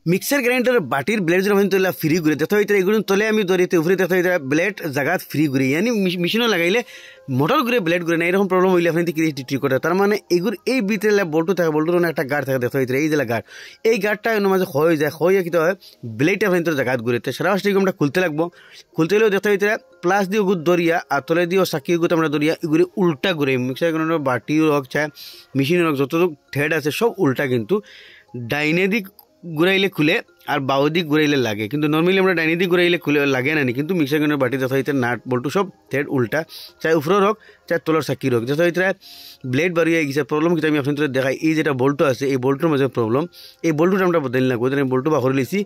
Mixer grinder বাটির blade যখন তোলা ফ্রি ঘুরে দেখতে হইতে এগুলো তোলে আমি দরিতে উপরে দেখতে হইতে ব্লেড জায়গাত ফ্রি ঘুরে ইয়ানি মেশিনও লাগাইলে মোটর ঘুরে ব্লেড ঘুরে না এরকম প্রবলেম হইলে আপনি ঠিক করে তার মানে এগুলো এই ভিতরে বল্টু থাকে বল্টুর একটা গার্ড থাকে দেখতে হইতে এই যে গার্ড এই গার্ডটা মাঝে হয়ে যায় হয়ে কি হয় ব্লেডটা আপনি জায়গাত ঘুরে তো সারা আমরা খুলতে লাগবো খুলতে হলেও দেখতে হইতে প্লাস দিয়ে ওগুলো দরিয়া আর তলে দিয়েও সাকি ওগুলো আমরা দরিয়া এগুলি উল্টা ঘুরে মিক্সার গ্রাইন্ডার বাটিও হোক চায় মেশিনের হোক যতটুকু থ্রেড আছে সব উল্টা কিন্তু ডাইনে দিক ঘুরাইলে খুলে আর বাউ দিক ঘুরাইলে লাগে কিন্তু নর্মালি আমরা ডাইনি দিক ঘুরাইলে খুলে লাগে না কিন্তু মিক্সার গ্রাইন্ডার বাটি দেখা হইতে নাট বল্টু সব থ্রেড উল্টা চাই উপরের হোক চাই তলার সাকির হোক দেখা হইতে ব্লেড বাড়িয়ে গেছে প্রবলেম কিন্তু আমি আপনাদের দেখাই এই যেটা বল্টু আছে এই বল্টুর মাঝে প্রবলেম এই বল্টুটা আমরা বদলি লাগবো আমি বল্টু বাহর লিছি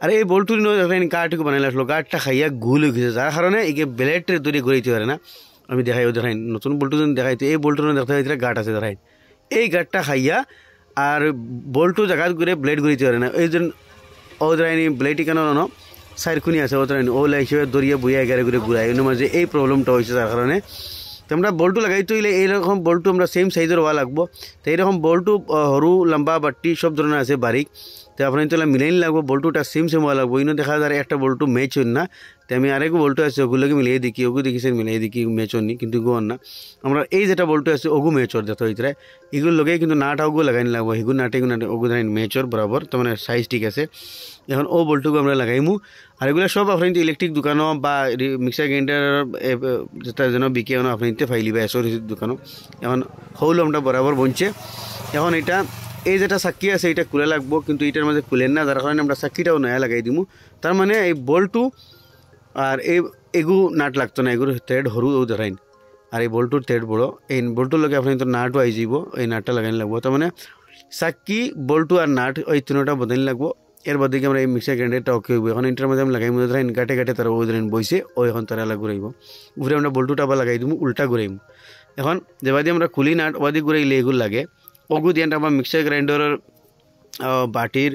আর এই বল্টুর গাঠটুকু বানাইলে আসলো গাঠটা খাইয়া গুল হয়ে গেছে যার কারণে এই ব্লেডের দড়ি ঘুরাইতে পারে না আমি দেখাই দেখাই নতুন বল্টু যদি দেখাইতে এই বল্টুর দেখা হইতে গাঠ আছে দেখাই এই গাঠটা খাইয়া আর বল্টু জায়গাত ঘুরে ব্লেড ঘুরিতে পারে না এই জন্য ও ধরাইনি ব্লেডটি কেন না সাইরখুনি আছে ও ধরাইনি ও হিসেবে দরিয়া বইয়া গেড়ে ঘুরে ঘুরাই এর মাঝে এই প্রবলেমটা হয়েছে তার কারণে তো আমরা বল্টু লাগাইতে হইলে এইরকম বল্টু আমরা সেম সাইজের হওয়া লাগবো তো এইরকম বল্টু সরু লম্বা বাট্টি সব ধরনের আছে বারিক তো আপনার তো মিলাই লাগবো বল্টুটা সেম হওয়া লাগবো ইনো দেখা যায় একটা বল্টু ম্যাচ হন না তো আমি আরেক বল্টু আছে ওগুলোকে মিলিয়ে দেখি ওগু দেখিছেন মিলিয়ে দেখি ম্যাচ হননি কিন্তু গো না আমরা এই যেটা বল্টু আছে ওগু ম্যাচর দেখতে হইতে এগুলো লগে কিন্তু নাটা ওগু লাগাই লাগবো এগুলো নাটে ওগু ধরেন ম্যাচর বরাবর তো মানে সাইজ ঠিক আছে এখন ও বল্টুকে আমরা লাগাইমু আর এগুলো সব আপনার ইলেকট্রিক দোকানও বা মিক্সার গ্রাইন্ডার যেটা যেন বিকে আপনি ফাইলি বা এসোরির দোকানও এখন হৌল আমরা বরাবর বনছে এখন এটা এই যেটা সাক্ষী আছে এটা খুলে লাগবো কিন্তু এটার মাঝে খুলেন না যার কারণে আমরা সাক্ষীটাও নয়া লাগাই দিমু তার মানে এই বল্টু আর এগু নাট লাগতো না এগুলো থ্রেড সরু ধরাইন আর এই বল্টুর থ্রেড বড় এই বল্টুর লগে আপনি তো নাটও আই যাব এই নাটটা লাগাই লাগবো তার মানে সাক্ষী বল্টু আর নাট ওই তিনটা বদলাইন লাগবো এর বাদে আমরা এই মিক্সার গ্রাইন্ডারটা ওকে হইব এখন এটার মধ্যে আমি লাগাই মধ্যে ধরেন গাটে গাটে তারা ওই ধরেন বইছে ওই এখন তারা আলাদা ঘুরাইব ঘুরে আমরা বল্টুটা আবার লাগাই দিব উল্টা ঘুরাইব এখন যেবাদি আমরা খুলি নাট ওবাদি ঘুরাইলে এগুলো লাগে ওগু দিয়ে আমরা মিক্সার গ্রাইন্ডারের বাটির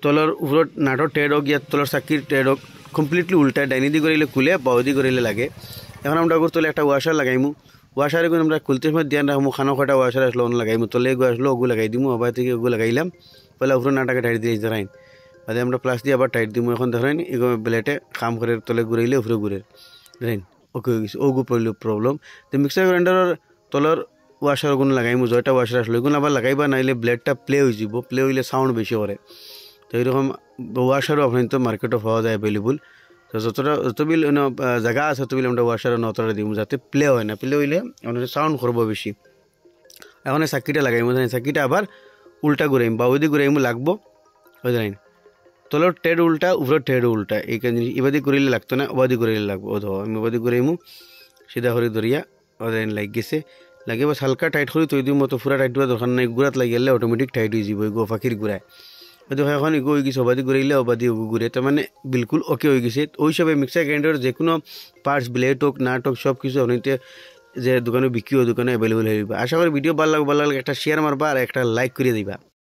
তলর উপর নাটর টেড হোক ইয়া তলর সাক্ষীর টেড হোক কমপ্লিটলি উল্টা ডাইনি দি করিলে খুলে বাউদি করিলে লাগে এখন আমরা ওগুর তলে একটা ওয়াশার লাগাইমু ওয়াশারে কিন্তু আমরা খুলতে সময় ধ্যান রাখবো খানো খাটা ওয়াশার আসলো লাগাইমু তলে এগু আসলো ওগু লাগাই দিমু আবার থেকে ওগু লাগাইলাম পহলে উপরে নাটাকে টাইট দিয়ে ধরাইন বাদে আমরা প্লাস দিয়ে আবার টাইট দিমু এখন ধরেন এগো ব্লেটে কাম করে তলে ঘুরাইলে উপরে ঘুরে ধরেন ওকে হয়ে গেছে ওগু পড়লো প্রবলেম তো মিক্সার গ্রাইন্ডারের তলর ওয়াশার ওগুলো লাগাইমু জয়টা ওয়াশার আসলো এগুলো আবার লাগাইবা নাইলে ব্লেডটা প্লে হয়ে যাব প্লে হইলে সাউন্ড বেশি করে তো এইরকম ওয়াশারও আপনার তো মার্কেটে পাওয়া যায় অ্যাভেলেবল তো যতবিল জায়গা আছে ততবিল আমরা ওয়াশারও নতরা দিব যাতে প্লে হয় না প্লে হইলে সাউন্ড করবো বেশি এখন চাকিটা লাগাইমু চাকিটা আবার উল্টা ঘুরাইম বা ওইদিকে ঘুরাইমু লাগবো ওই জানেন তলর টেড উল্টা উপরের টেড উল্টা এই জিনিস এবাদি করিলে লাগতো না ওবাদি করিলে লাগবো ও ধর আমি ওবাদি ঘুরাইমু সিধা করে ধরিয়া ওদের লাগ গেছে লাগে বাস হালকা টাইট করে তৈ দিম মতো পুরা টাইট হওয়া দরকার নাই গুড়াত লাগিলে অটোমেটিক টাইট হয়ে যাব এগো ফাঁকির গুড়ায় হয়তো এখন এগো হয়ে গেছে অবাদি ঘুরাইলে অবাদি ওগু ঘুরে তার মানে বিলকুল ওকে হয়ে গেছে ওই সবে মিক্সার গ্রাইন্ডার যে কোনো পার্টস ব্লেড হোক নাট হোক সব কিছু আপনাতে যে দোকানে বিক্রি হয় দোকানে অ্যাভেলেবল হয়ে যাবে আশা করি ভিডিও ভালো লাগলে একটা শেয়ার মারবা আর একটা লাইক করে দিবা।